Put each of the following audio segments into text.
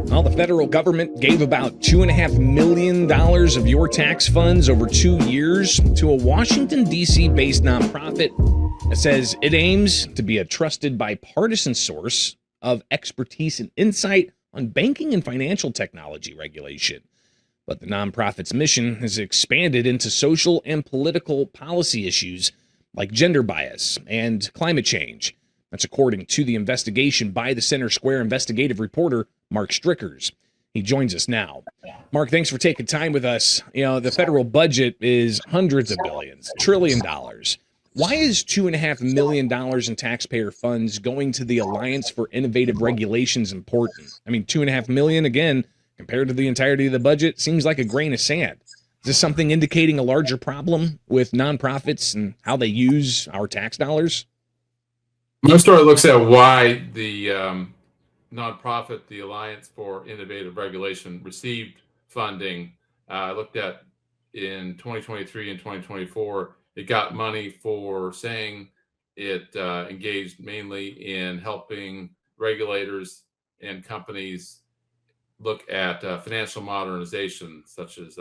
Well, the federal government gave about $2.5 million of your tax funds over 2 years to a Washington, D.C. based nonprofit that says it aims to be a trusted bipartisan source of expertise and insight on banking and financial technology regulation. But the nonprofit's mission has expanded into social and political policy issues like gender bias and climate change. That's according to the investigation by the Center Square investigative reporter, Mark Strickers. He joins us now. Mark, thanks for taking time with us. You know, the federal budget is hundreds of billions, $1 trillion. Why is $2.5 million in taxpayer funds going to the Alliance for Innovative Regulations important? I mean, $2.5 million, again, compared to the entirety of the budget, seems like a grain of sand. Is this something indicating a larger problem with nonprofits and how they use our tax dollars? My story looks at why the nonprofit, the Alliance for Innovative Regulation, received funding. I looked at in 2023 and 2024, it got money for saying it engaged mainly in helping regulators and companies look at financial modernization, such as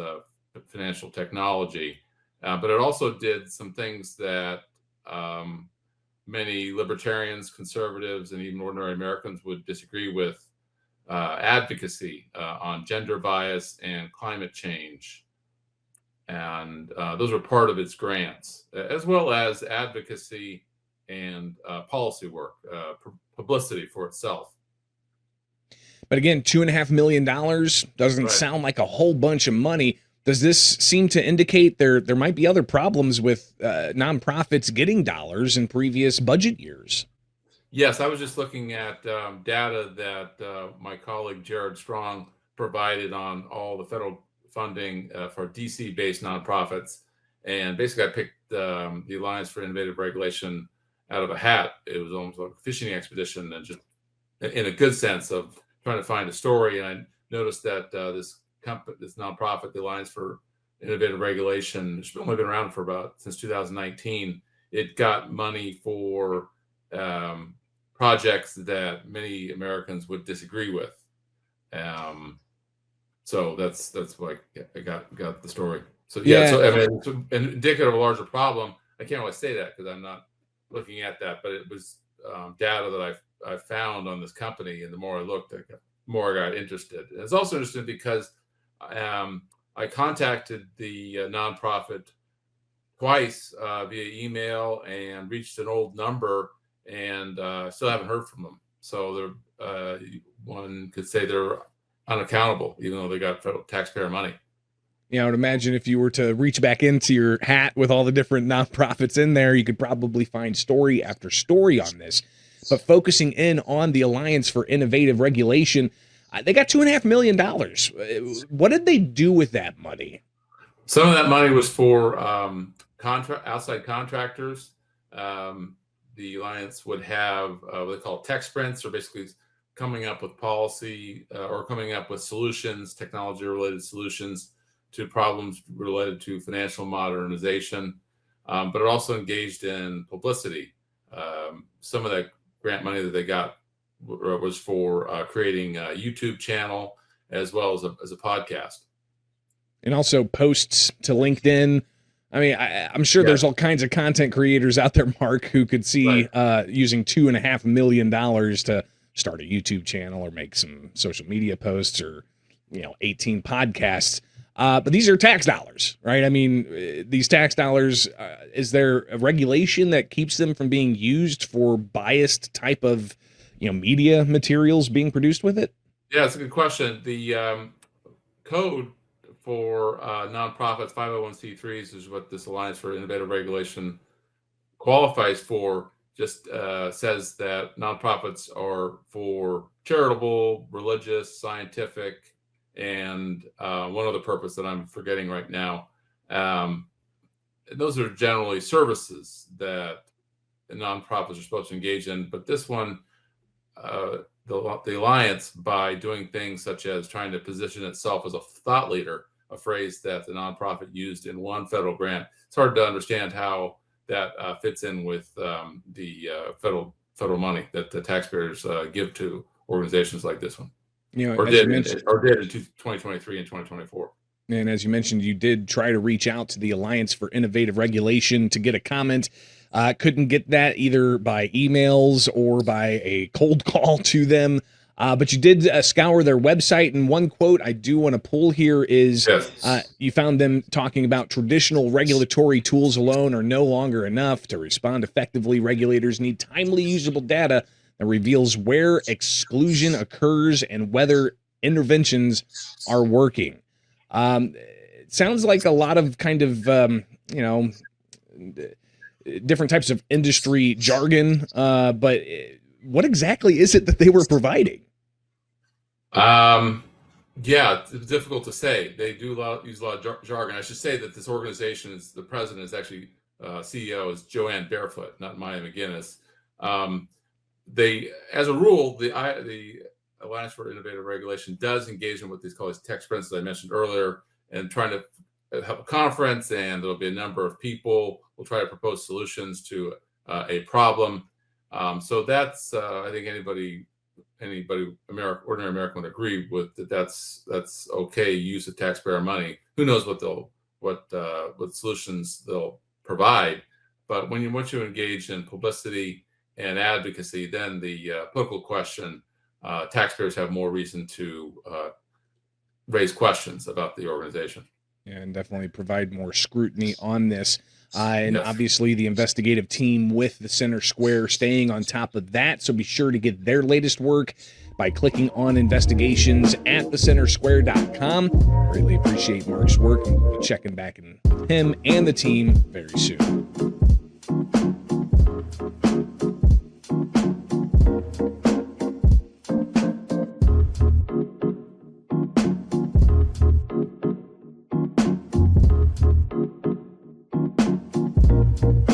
financial technology. But it also did some things that many libertarians, conservatives, and even ordinary Americans would disagree with: advocacy on gender bias and climate change. And those were part of its grants, as well as advocacy and policy work, publicity for itself. But again, $2.5 million doesn't sound like a whole bunch of money. Does this seem to indicate there might be other problems with nonprofits getting dollars in previous budget years? Yes, I was just looking at data that my colleague Jared Strong provided on all the federal funding for DC-based nonprofits. And basically, I picked the Alliance for Innovative Regulation out of a hat. It was almost like a fishing expedition, and just in a good sense of trying to find a story. And I noticed that this nonprofit, the Alliance for Innovative Regulation, it's only been around for since 2019. It got money for projects that many Americans would disagree with. So that's why I got the story. So so I mean, it's indicative of a larger problem. I can't really say that because I'm not looking at that, but it was data that I found on this company, and the more I looked, the more I got interested. And it's also interesting because I contacted the nonprofit twice via email and reached an old number, and still haven't heard from them. So one could say they're unaccountable, even though they got federal taxpayer money. You know, I would imagine if you were to reach back into your hat with all the different nonprofits in there, you could probably find story after story on this. But focusing in on the Alliance for Innovative Regulation, they got $2.5 million. What did they do with that money? Some of that money was for outside contractors. The Alliance would have what they call tech sprints, or basically coming up with policy or coming up with solutions, technology-related solutions to problems related to financial modernization. But it also engaged in publicity. Some of that grant money that they got was for creating a YouTube channel as well as a podcast. And also posts to LinkedIn. I mean, I'm sure there's all kinds of content creators out there, Mark, who could see using $2.5 million to start a YouTube channel or make some social media posts or, 18 podcasts. But these are tax dollars, right? I mean, these tax dollars, is there a regulation that keeps them from being used for biased type of, media materials being produced with it? Yeah, it's a good question. The code for nonprofits, 501c3s, is what this Alliance for Innovative Regulation qualifies for. Just says that nonprofits are for charitable, religious, scientific, and one other purpose that I'm forgetting right now. Those are generally services that nonprofits are supposed to engage in. But this one, the Alliance, by doing things such as trying to position itself as a thought leader, a phrase that the nonprofit used in one federal grant, it's hard to understand how that fits in with the federal money that the taxpayers give to organizations like this one, You know, or as did you mentioned, in 2023 and 2024. and as you mentioned, you did try to reach out to the Alliance for Innovative Regulation to get a comment. Couldn't get that either by emails or by a cold call to them. But you did scour their website, and one quote I do want to pull here is Yes. you found them talking about traditional regulatory tools alone are no longer enough to respond effectively. Regulators need timely, usable data that reveals where exclusion occurs and whether interventions are working. It sounds like a lot of kind of, different types of industry jargon, but what exactly is it that they were providing? Yeah, it's difficult to say. They do use a lot of jargon. I should say that this organization the president is actually CEO is Joanne Barefoot, not Maya McGinnis. As a rule, the Alliance for Innovative Regulation does engage in what these call text sprints that I mentioned earlier, and trying to have a conference, and there'll be a number of people will try to propose solutions to a problem. So that's I think anybody ordinary American would agree with that. That's okay use of taxpayer money. Who knows what solutions they'll provide? But once you engage in publicity and advocacy, then the political question, taxpayers have more reason to raise questions about the organization. And definitely provide more scrutiny on this. And Yes. obviously the investigative team with the Center Square staying on top of that. So be sure to get their latest work by clicking on investigations at thecentersquare.com. Greatly appreciate Mark's work, and we'll be checking back in with him and the team very soon.